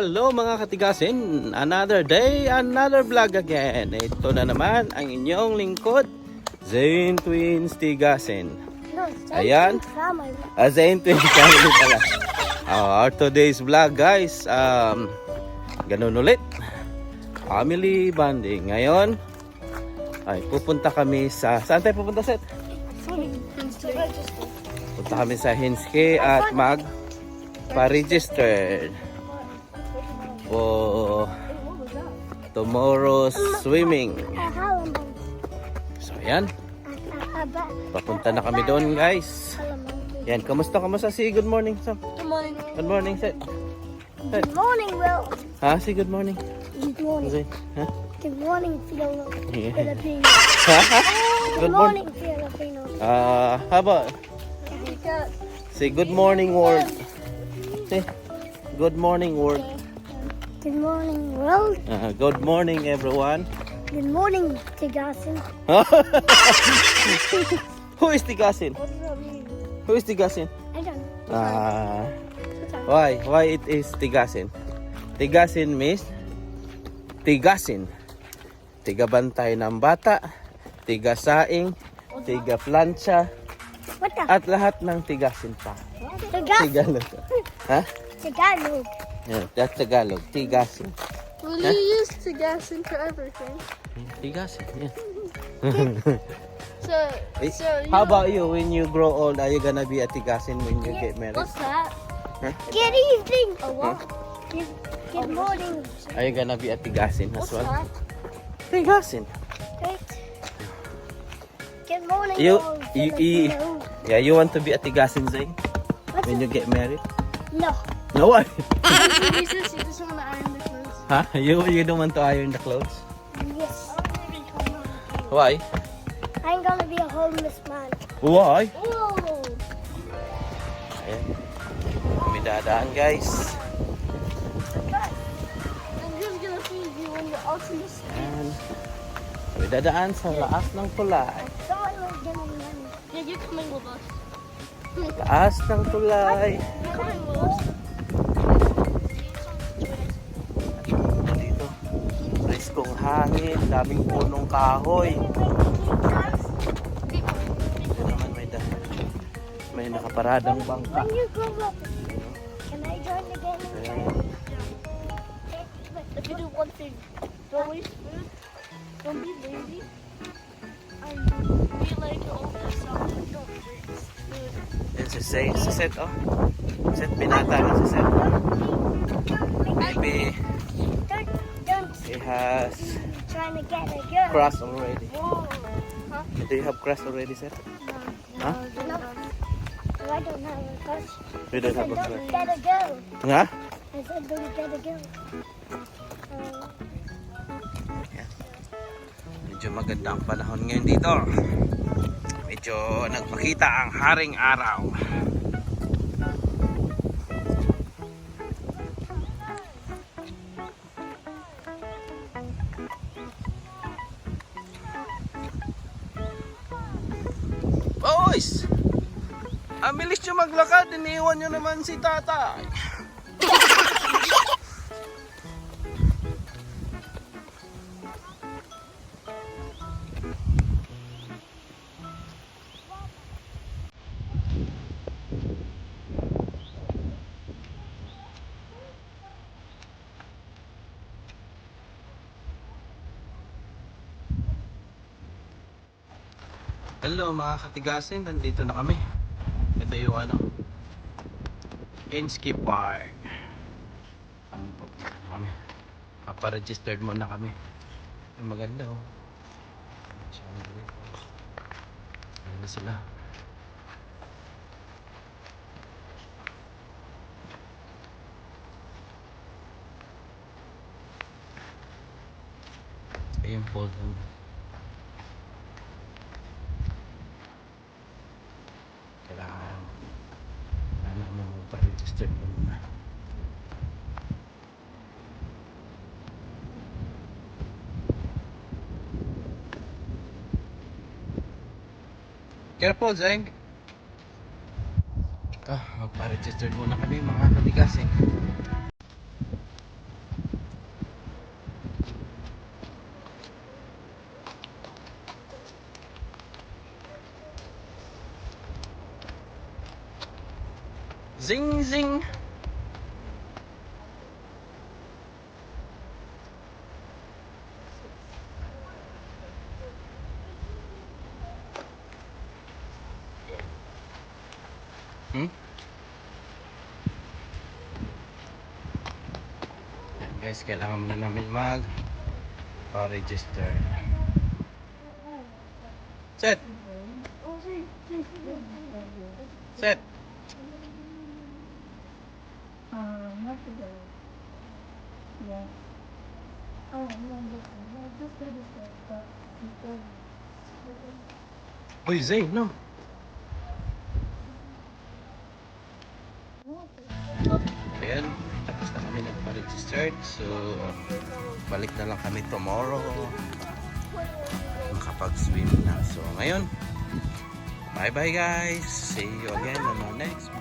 Hello mga katigasin, another day, another vlog again. Ito na naman ang inyong lingkod, Zane Twins Tigasin. Ayan, Zane Twins Family pala. Our today's vlog guys, ganun ulit, family bonding. Ngayon, ay pupunta kami sa, saan tayo pupunta Seth? Punta kami sa Hinske at pa-register for tomorrow's swimming. So ayan, papunta na kami doon guys. Yan, kamusta si good morning Sam? Good morning. Good morning Seth. Good morning, Will. Ha, si good morning. Good morning. Ha? Good morning, Filipino. Good Good morning, Filipino. How about say good morning world? Say good morning world. Good morning, world. Good morning everyone. Good morning, Tigasin. Who is Tigasin? What does that mean? Who is Tigasin? I don't know. Why it is Tigasin? Tigasin means tigasin. Tigabantay ng bata, tigasaing, tiga-plancha, What the? at lahat ng tigasin pa. Tagalog. Tigalog. Ha? Tagalog. Yeah, that's Tagalog. Tigasin. Will Huh? you use Tigasin for everything? Tigasin, yeah. So you How about you? When you grow old, are you gonna be a tigasin when you get married? What's that? Good evening. A what? Good morning. Are you gonna be a tigasin as What's well? that? Tigasin. Great. Good morning, You- world. you- Filipino. Yeah, you want to be a tigasin, Zane? What's When you get married? No. No, why? He says he doesn't want to iron the clothes. Huh? You don't want to iron the clothes? Yes. Why? I'm gonna be a homeless man. Why? Whoa! Ayan. Kami dadaan, guys. And who's gonna feed you when you're out in the street? Ayan. Kami dadaan sa laas ng tulay. Someone will give me money. Yeah, you're coming with us. Laas ng tulay. You're coming with us. Dito. Preskong hangin. Daming punong kahoy. Ito naman may nakaparadang bangka. When you grow up, can I join the game? Ayan. If you do one thing, don't waste food, don't be lazy, and be like your older self. Don't waste food. Yan si Seth, oh. Seth, binata na si Seth. Maybe Don't he has trying to get a girl. crush already. Whoa! Huh? Do you have crush already, Seth? Huh? No, I don't have a crush. You don't have a Don't crush. get a girl. Nga? I said don't get a girl. Medyo maganda ang panahon ngayon dito. Medyo nagpakita ang haring araw. Boys! Ang bilis nyo maglakad, iniwan nyo naman si tatay. Hello mga katigasin, nandito na kami. Ito yung Hinske Park. Paparegistered muna kami. Yung maganda oh. Maganda sila. Ayun po doon. Kailangan mo pa-register muna. Careful, Zeng. Magpa-register muna kami mga katigas eh. Zing zing. Hmm? Yan guys, kailangan muna namin pa-register. Set! Set! Not today. Yeah. Oh, no, no, just register. But Uy, Zay, no. Ayan, tapos na kami nagpa-registered. So, balik na lang kami tomorrow. Makapag-swim na. So, ngayon, bye-bye guys. See you again on our next